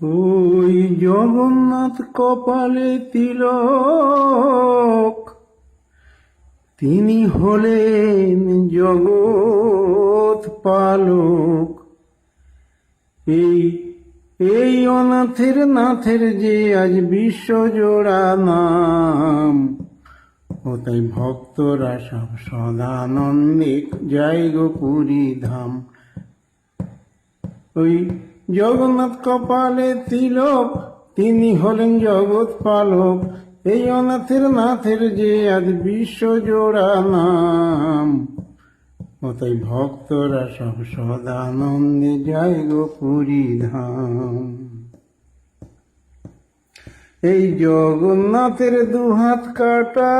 ওই জগন্নাথ কপালে তিলক, তিনি হলেন জগৎ পালক। এই এই অনাথের নাথের যে আজ বিশ্বজোড়া নাম, ও তাই ভক্তরা সব সদানন্দে যায় গো পুরী ধাম। ওই জগন্নাথ কপালে তিলক, তিনি হলেন জগৎ পালক। এই অনাথের নাথের যে আজ বিশ্বজোড়া নাম, ও তাই ভক্তরা সব সদানন্দে যায় গো পুরী ধাম। এই জগন্নাথের দুহাত কাটা,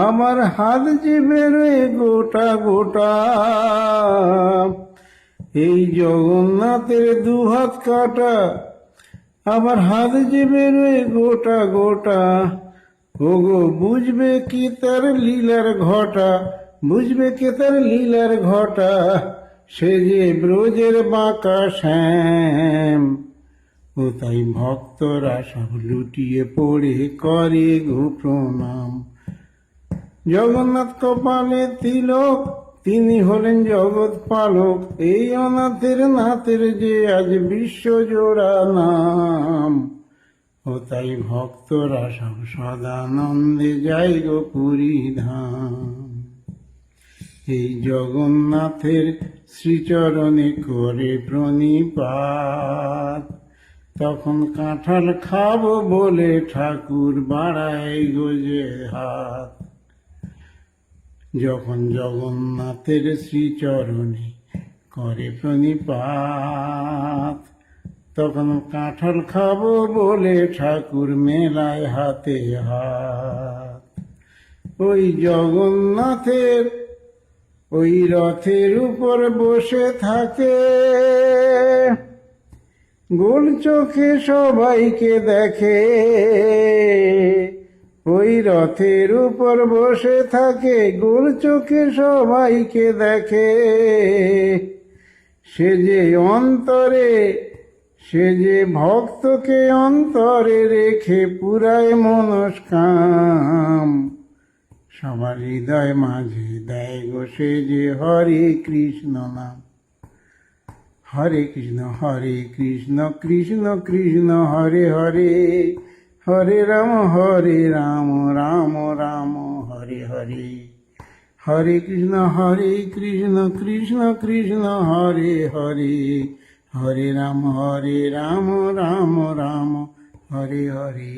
আমার হাত যে বেরোয় গোটা গোটা। এই জগন্নাথের দুহাত কাটা, আমার হাত যে বেরোয় গোটা গোটা। ওগো বুঝবে কি তার লীলার ঘটা, বুঝবে কি তার লীলার ঘটা। সে যে ব্রজের বাঁকা শ্যাম, ও তাই ভক্তরা সব লুটিয়ে পড়ে করে গো প্রণাম। জগন্নাথ কপালে তিলক, তিনি হলেন জগৎ পালক। এই অনাথের নাথের যে আজ বিশ্বজোড়া নাম, ও তাই ভক্তরা সব সদানন্দে যায় গো পুরী ধাম। এই জগন্নাথের শ্রীচরণে করে প্রণিপাত, তখন কাঁঠাল খাবো বলে ঠাকুর বাড়ায় গোজে হাত। যখন জগন্নাথের শ্রীচরণে করে প্রণিপাত, তখন কাঁঠাল খাবো বলে ঠাকুর মেলায় হাতে হাত। ওই জগন্নাথের ওই রথের উপর বসে থাকে, গোল চোখে সবাইকে দেখে। ওই রথের উপর বসে থাকে, গোল চোখে সবাইকে দেখে। সে যে অন্তরে, সে যে ভক্তকে অন্তরে রেখে পুরায় মনস্কাম। সবার হৃদয় মাঝে দেয় গো সে যে হরে কৃষ্ণ নাম। হরে কৃষ্ণ কৃষ্ণ কৃষ্ণ হরে হরে, হরে রাম রাম রাম হরে হরে। হরে কৃষ্ণ কৃষ্ণ কৃষ্ণ হরে হরে, হরে রাম রাম রাম হরে হরে।